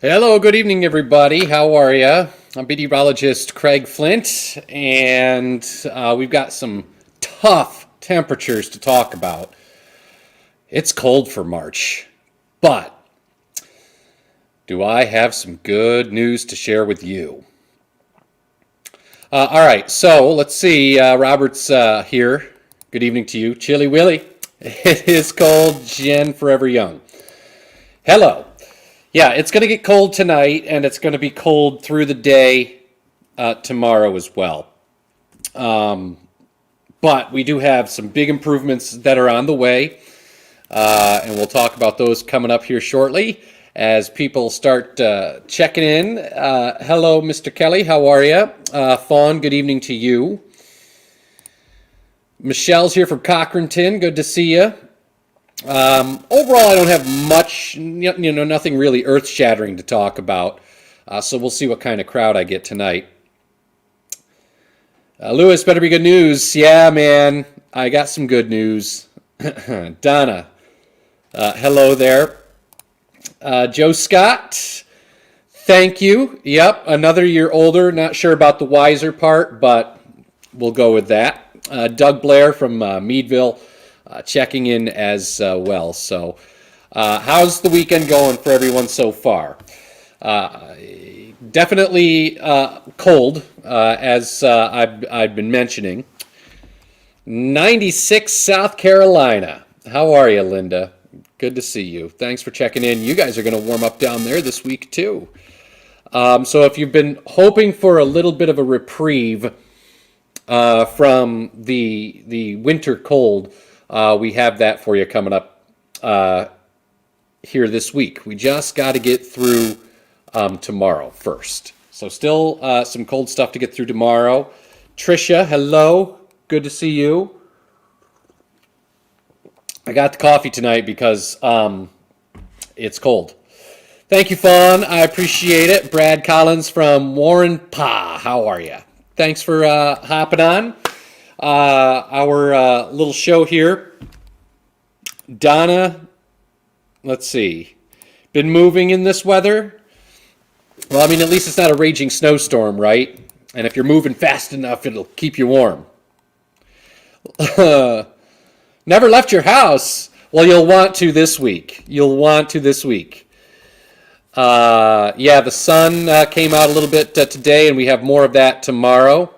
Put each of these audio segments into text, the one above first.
Hello, good evening, everybody. How are you? I'm meteorologist Craig Flint, and we've got some tough temperatures to talk about. It's cold for March, but do I have some good news to share with you? All right, so let's see. Robert's here. Good evening to you. Chilly Willy. It is cold. Jen Forever Young. Hello. Yeah, it's going to get cold tonight, and it's going to be cold through the day tomorrow as well. But we do have some big improvements that are on the way, and we'll talk about those coming up here shortly as people start checking in. Hello, Mr. Kelly. How are you? Fawn, good evening to you. Michelle's here from Cochranton. Good to see you. Overall, I don't have much, nothing really earth-shattering to talk about. So we'll see what kind of crowd I get tonight. Lewis, better be good news. Yeah, man, I got some good news. Donna, hello there. Joe Scott, thank you. Yep, another year older. Not sure about the wiser part, but we'll go with that. Doug Blair from Meadville. Checking in as well. So, how's the weekend going for everyone so far? Definitely cold, as I've been mentioning. 96 South Carolina. How are you, Linda? Good to see you. Thanks for checking in. You guys are going to warm up down there this week, too. So if you've been hoping for a little bit of a reprieve from the winter cold, we have that for you coming up here this week. We just got to get through tomorrow first. So still some cold stuff to get through tomorrow. Trisha, hello. Good to see you. I got the coffee tonight because it's cold. Thank you, Fawn. I appreciate it. Brad Collins from Warren Pa. How are you? Thanks for hopping on. Our little show here. Donna, let's see. Been moving in this weather? Well, I mean, at least it's not a raging snowstorm, right? And if you're moving fast enough, it'll keep you warm. Never left your house? Well, you'll want to this week. Yeah, the sun came out a little bit today, and we have more of that tomorrow.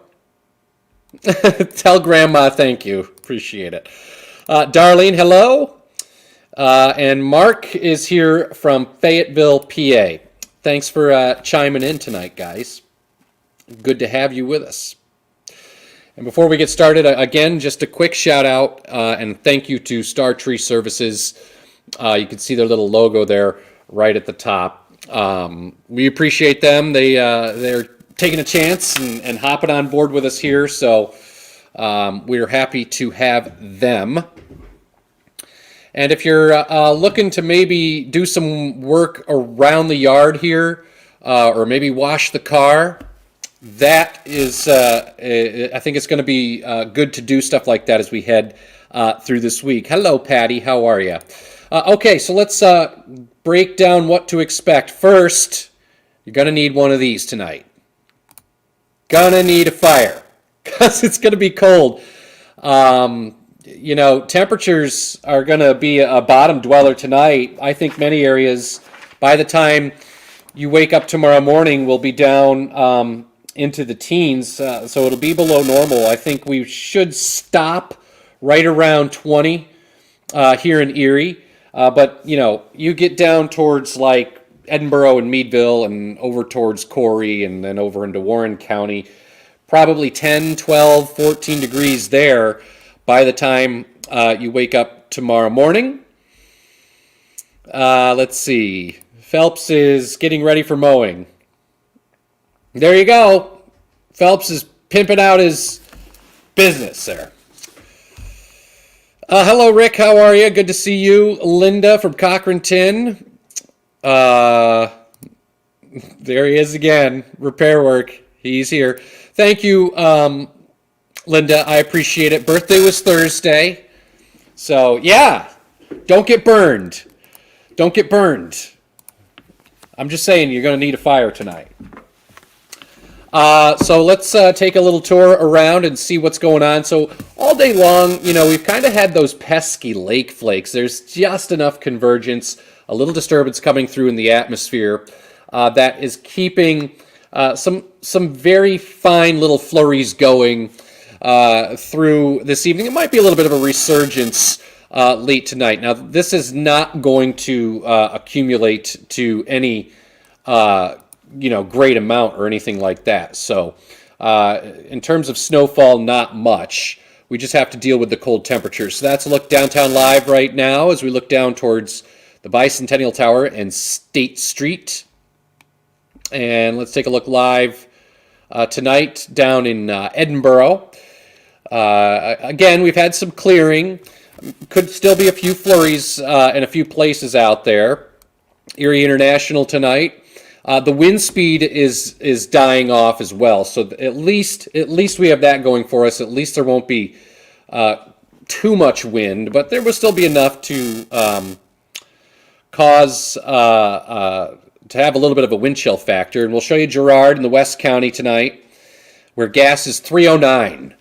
Tell Grandma thank you. Appreciate it. Darlene, hello. And Mark is here from Fayetteville, PA. Thanks for chiming in tonight, guys. Good to have you with us. And before we get started, again, just a quick shout out and thank you to Star Tree Services. You can see their little logo there right at the top. We appreciate them. They're taking a chance and hopping on board with us here, so we're happy to have them. And if you're looking to maybe do some work around the yard here, or maybe wash the car, that is, I think it's going to be good to do stuff like that as we head through this week. Hello, Patty. How are you? Okay, so let's break down what to expect. First, you're going to need one of these tonight. Gonna need a fire because it's going to be cold. Temperatures are going to be a bottom dweller tonight. I think many areas, by the time you wake up tomorrow morning, will be down into the teens. So it'll be below normal. I think we should stop right around 20 here in Erie. But, you get down towards like Edinboro and Meadville and over towards Corey and then over into Warren County, probably 10, 12, 14 degrees there by the time you wake up tomorrow morning. Let's see. Phelps is getting ready for mowing. There you go. Phelps is pimping out his business there. Hello, Rick. How are you? Good to see you. Linda from Cochranton. There he is again. Repair work. He's here. Thank you, Linda. I appreciate it. Birthday was Thursday. So, yeah. Don't get burned. Don't get burned. I'm just saying you're going to need a fire tonight. So let's take a little tour around and see what's going on. So all day long, we've kind of had those pesky lake flakes. There's just enough convergence, a little disturbance coming through in the atmosphere that is keeping some very fine little flurries going through this evening. It might be a little bit of a resurgence late tonight. Now, this is not going to accumulate to any great amount or anything like that. So in terms of snowfall, not much. We just have to deal with the cold temperatures. So that's a look downtown live right now as we look down towards the Bicentennial Tower and State Street. And let's take a look live tonight down in Edinburgh. Again, we've had some clearing. Could still be a few flurries in a few places out there. Erie International tonight. The wind speed is dying off as well, so at least we have that going for us. At least there won't be too much wind, but there will still be enough to cause to have a little bit of a wind chill factor. And we'll show you Girard in the West County tonight, where gas is $3.09.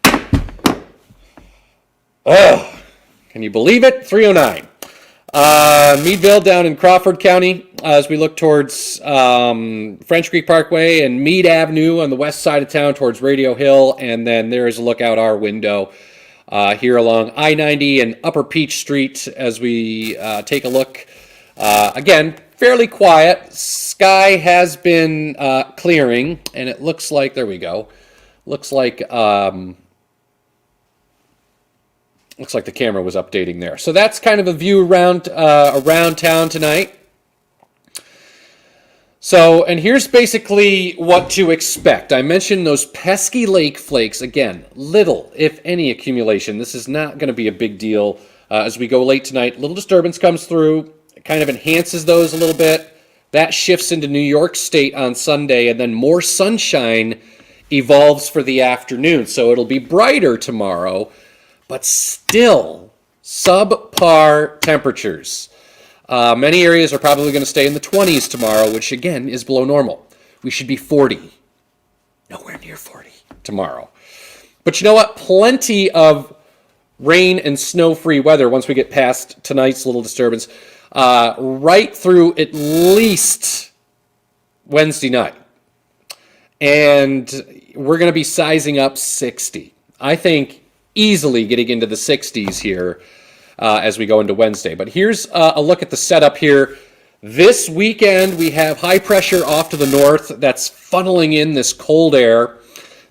Oh, can you believe it? $3.09. Meadville down in Crawford County as we look towards French Creek Parkway and Meade Avenue on the west side of town towards Radio Hill. And then there is a look out our window here along I-90 and Upper Peach Street as we take a look. Again, fairly quiet. Sky has been clearing, and it looks like, there we go, looks like the camera was updating there. So that's kind of a view around town tonight. So, and here's basically what to expect. I mentioned those pesky lake flakes. Again, little, if any, accumulation. This is not going to be a big deal as we go late tonight. Little disturbance comes through. It kind of enhances those a little bit. That shifts into New York State on Sunday, and then more sunshine evolves for the afternoon. So it'll be brighter tomorrow, but still subpar temperatures. Many areas are probably going to stay in the 20s tomorrow, which again is below normal. We should be 40. Nowhere near 40 tomorrow. But you know what? Plenty of rain and snow-free weather once we get past tonight's little disturbance, right through at least Wednesday night. And we're going to be sizing up 60. I think easily getting into the 60s here as we go into Wednesday. But here's a look at the setup here. This weekend, we have high pressure off to the north that's funneling in this cold air.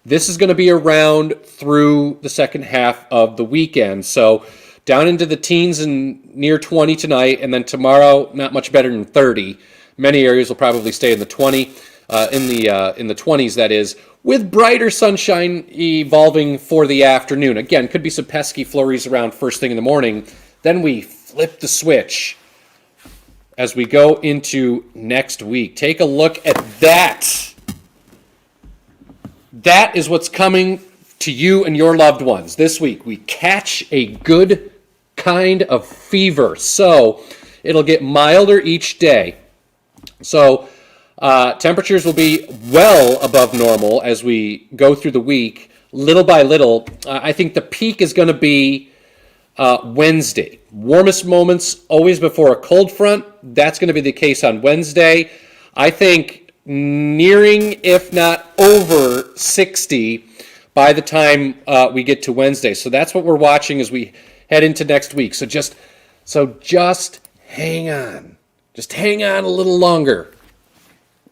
This is going to be around through the second half of the weekend. So down into the teens and near 20 tonight, and then tomorrow, not much better than 30. Many areas will probably stay in the 20, in the 20s, that is, with brighter sunshine evolving for the afternoon. Again, could be some pesky flurries around first thing in the morning. Then we flip the switch as we go into next week. Take a look at that. That is what's coming to you and your loved ones this week. We catch a good kind of fever. So it'll get milder each day. So temperatures will be well above normal as we go through the week, little by little. I think the peak is going to be Wednesday. Warmest moments always before a cold front. That's going to be the case on Wednesday. I think nearing, if not over 60 by the time we get to Wednesday. So that's what we're watching as we head into next week. So just hang on. Just hang on a little longer.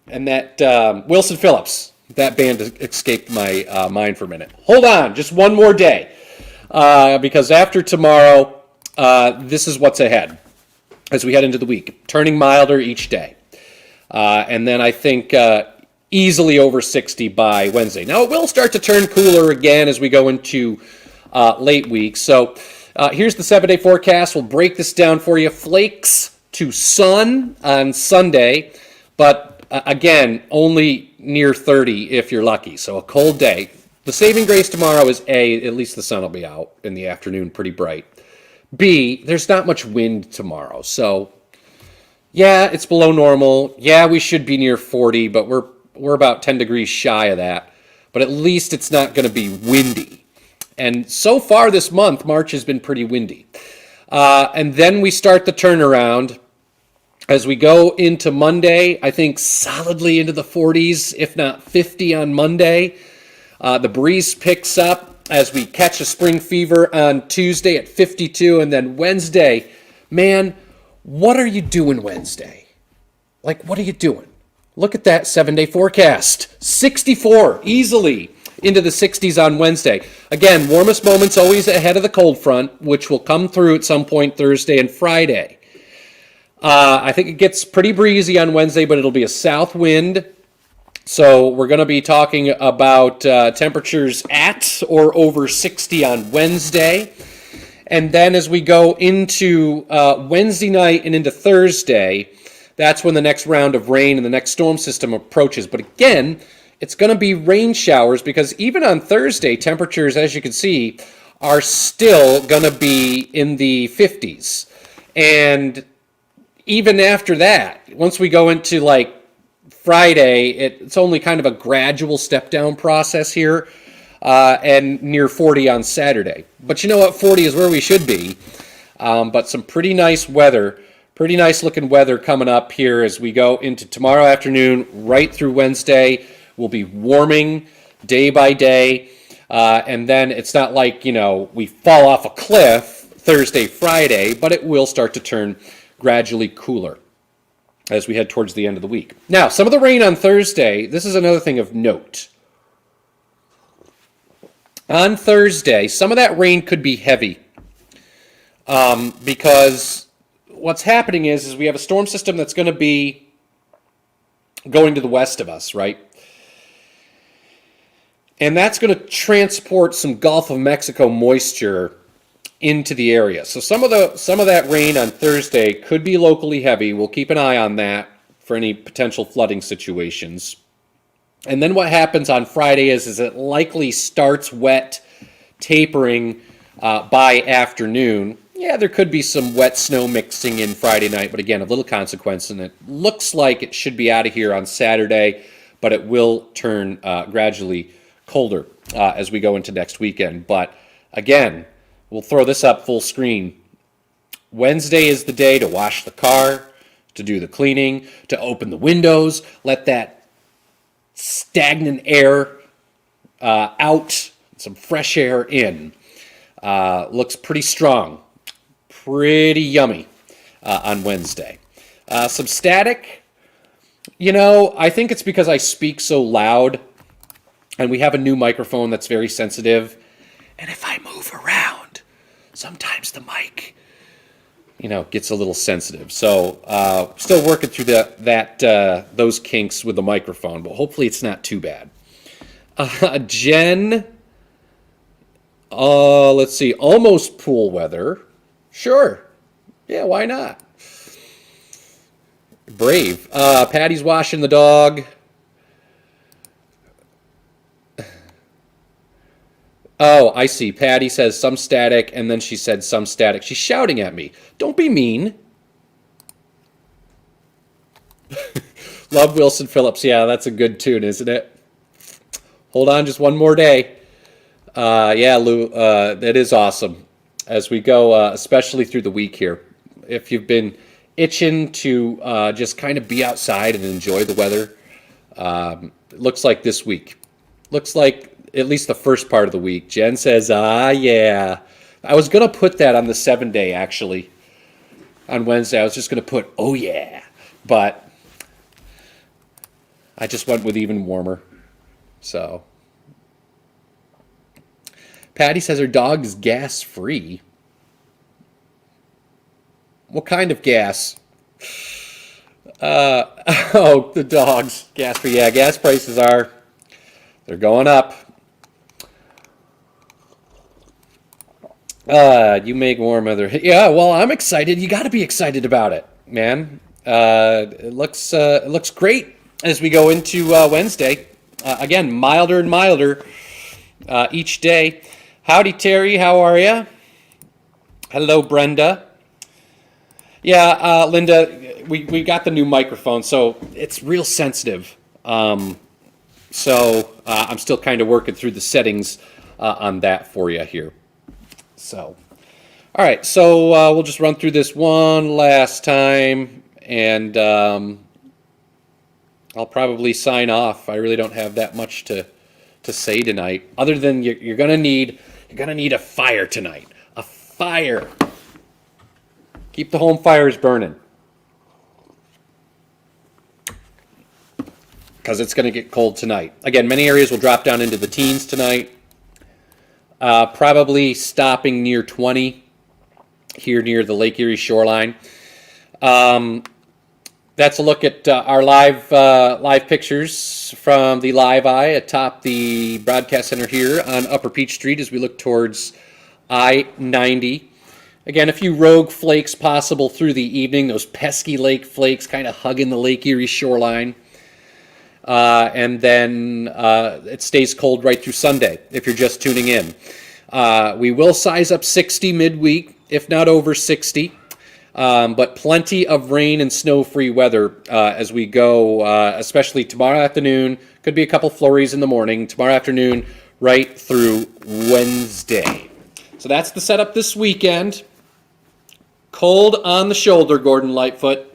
And that Wilson Phillips, that band escaped my mind for a minute. Hold on, just one more day. Because after tomorrow, this is what's ahead as we head into the week. Turning milder each day. And then I think easily over 60 by Wednesday. Now, it will start to turn cooler again as we go into late week. So here's the 7-day forecast. We'll break this down for you. Flakes to sun on Sunday, but again, only near 30 if you're lucky. So a cold day. The saving grace tomorrow is A, at least the sun will be out in the afternoon pretty bright. B, there's not much wind tomorrow. So Yeah, it's below normal. Yeah, we should be near 40, but we're about 10 degrees shy of that. But at least it's not going to be windy. And so far this month, March has been pretty windy. And then we start the turnaround as we go into Monday. I think solidly into the 40s, if not 50 on Monday. The breeze picks up as we catch a spring fever on Tuesday at 52, and then Wednesday, man, what are you doing Wednesday? Like, what are you doing? Look at that 7-day forecast. 64 easily into the 60s on Wednesday. Again, warmest moments always ahead of the cold front, which will come through at some point Thursday and Friday. I think it gets pretty breezy on Wednesday, but it'll be a south wind. So we're going to be talking about temperatures at or over 60 on Wednesday. And then as we go into Wednesday night and into Thursday, that's when the next round of rain and the next storm system approaches. But again, it's going to be rain showers because even on Thursday, temperatures, as you can see, are still going to be in the 50s. And even after that, once we go into like Friday, it's only kind of a gradual step down process here. And near 40 on Saturday. But you know what? 40 is where we should be. But some pretty nice weather, pretty nice looking weather coming up here as we go into tomorrow afternoon, right through Wednesday. We'll be warming day by day. And then it's not like, we fall off a cliff Thursday, Friday, but it will start to turn gradually cooler as we head towards the end of the week. Now, some of the rain on Thursday, this is another thing of note. On Thursday, some of that rain could be heavy because what's happening is we have a storm system that's going to be going to the west of us, right? And that's going to transport some Gulf of Mexico moisture into the area. So some of that rain on Thursday could be locally heavy. We'll keep an eye on that for any potential flooding situations. And then what happens on Friday is it likely starts wet, tapering by afternoon. Yeah, there could be some wet snow mixing in Friday night, but again, of little consequence. And it looks like it should be out of here on Saturday, but it will turn gradually colder as we go into next weekend. But again, we'll throw this up full screen. Wednesday is the day to wash the car, to do the cleaning, to open the windows, let that stagnant air out, some fresh air in. Looks pretty strong, pretty yummy on Wednesday. Some static, I think it's because I speak so loud and we have a new microphone that's very sensitive. And if I move around, sometimes the mic, gets a little sensitive. So still working through those kinks with the microphone, but hopefully it's not too bad. Jen, let's see, almost pool weather. Sure. Yeah, why not? Brave. Patty's washing the dog. Oh, I see. Patty says some static, and then she said some static. She's shouting at me. Don't be mean. Love Wilson Phillips. Yeah, that's a good tune, isn't it? Hold on just one more day. Yeah, Lou, that is awesome. As we go, especially through the week here. If you've been itching to just kind of be outside and enjoy the weather, it looks like this week. Looks like at least the first part of the week. Jen says, yeah. I was going to put that on the 7-day, actually. On Wednesday, I was just going to put, oh, yeah. But I just went with even warmer. So. Patty says her dog is gas-free. What kind of gas? Oh, the dogs. Gas-free. Yeah, gas prices they're going up. You make warm weather. Yeah, well, I'm excited. You got to be excited about it, man. It looks great as we go into Wednesday. Again, milder and milder each day. Howdy, Terry. How are you? Hello, Brenda. Yeah, Linda, we got the new microphone, so it's real sensitive. I'm still kind of working through the settings on that for you here. So, all right, so we'll just run through this one last time, and I'll probably sign off. I really don't have that much to say tonight, other than you're gonna need a fire tonight. A fire. Keep the home fires burning, because it's going to get cold tonight. Again, many areas will drop down into the teens tonight. Probably stopping near 20 here near the Lake Erie shoreline. That's a look at our live pictures from the Live Eye atop the broadcast center here on Upper Peach Street as we look towards I-90. Again, a few rogue flakes possible through the evening. Those pesky lake flakes kind of hugging the Lake Erie shoreline. And then it stays cold right through Sunday if you're just tuning in. We will size up 60 midweek, if not over 60. But plenty of rain and snow-free weather as we go, especially tomorrow afternoon. Could be a couple flurries in the morning. Tomorrow afternoon right through Wednesday. So that's the setup this weekend. Cold on the shoulder, Gordon Lightfoot.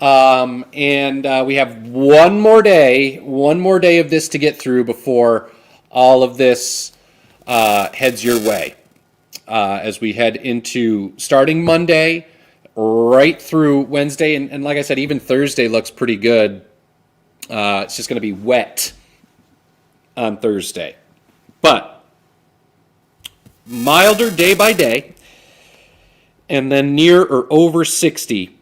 And we have one more day of this to get through before all of this heads your way. As we head into starting Monday right through Wednesday. And like I said, even Thursday looks pretty good. It's just going to be wet on Thursday. But milder day by day. And then near or over 60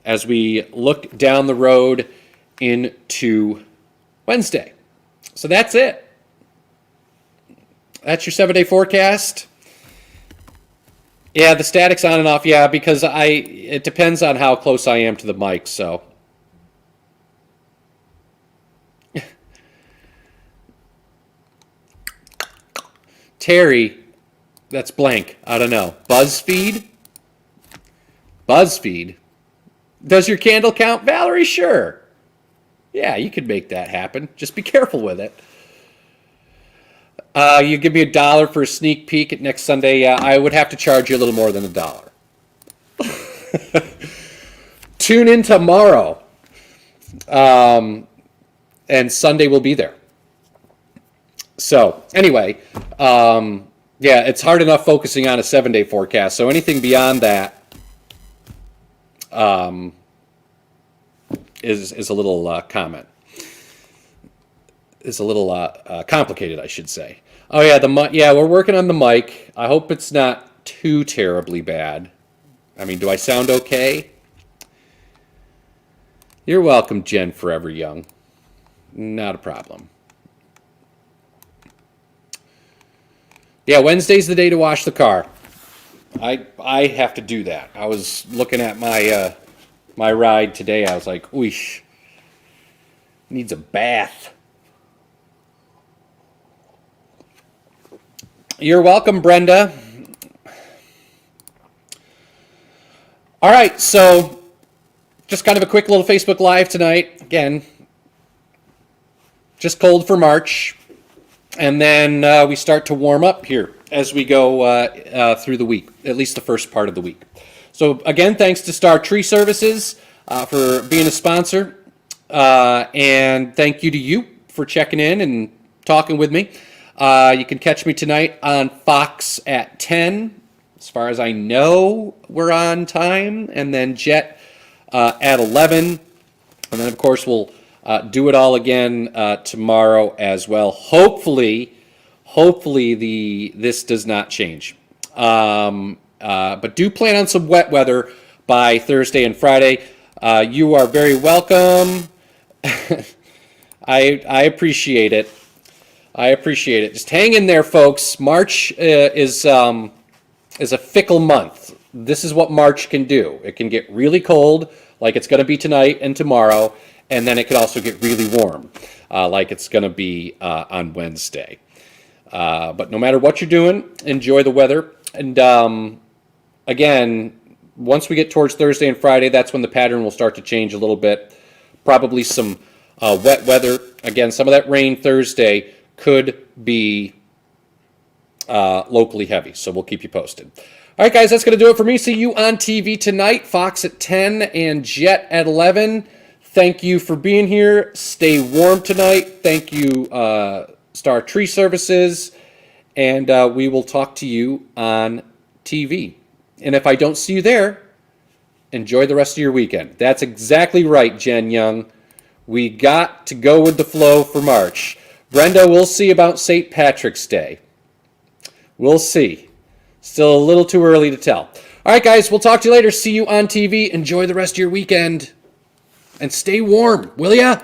as we look down the road into Wednesday. So that's it. That's your 7-day forecast. Yeah, the static's on and off. Yeah, because it depends on how close I am to the mic, so. Terry, that's blank. I don't know. BuzzFeed? BuzzFeed. Does your candle count, Valerie? Sure. Yeah, you could make that happen. Just be careful with it. You give me $1 for a sneak peek at next Sunday. Yeah, I would have to charge you a little more than $1. Tune in tomorrow. And Sunday will be there. So, anyway, yeah, it's hard enough focusing on a 7-day forecast. So anything beyond that is a little comment. Is a little complicated, I should say. Oh yeah, we're working on the mic. I hope it's not too terribly bad. I mean, do I sound okay? You're welcome, Jen Forever Young. Not a problem. Yeah, Wednesday's the day to wash the car. I have to do that. I was looking at my my ride today. I was like, oosh, needs a bath. You're welcome, Brenda. All right, so just kind of a quick little Facebook Live tonight. Again, just cold for March. And then we start to warm up here as we go through the week, at least the first part of the week. So again, thanks to Star Tree Services for being a sponsor. And thank you to you for checking in and talking with me. You can catch me tonight on Fox at 10. As far as I know, we're on time. And then Jet at 11. And then, of course, we'll do it all again tomorrow as well. Hopefully this does not change. But do plan on some wet weather by Thursday and Friday. You are very welcome. I appreciate it. I appreciate it. Just hang in there, folks. March is a fickle month. This is what March can do. It can get really cold, like it's going to be tonight and tomorrow, and then it could also get really warm, like it's going to be on Wednesday. But no matter what you're doing, enjoy the weather. And again, once we get towards Thursday and Friday, that's when the pattern will start to change a little bit. Probably some wet weather. Again, some of that rain Thursday could be locally heavy, so we'll keep you posted. All right, guys, that's going to do it for me. See you on TV tonight, Fox at 10 and Jet at 11. Thank you for being here. Stay warm tonight. Thank you, Star Tree Services. And we will talk to you on TV. And if I don't see you there, enjoy the rest of your weekend. That's exactly right, Jen Young. We got to go with the flow for March. Brenda, we'll see about St. Patrick's Day. We'll see. Still a little too early to tell. All right, guys, we'll talk to you later. See you on TV. Enjoy the rest of your weekend. And stay warm, will ya?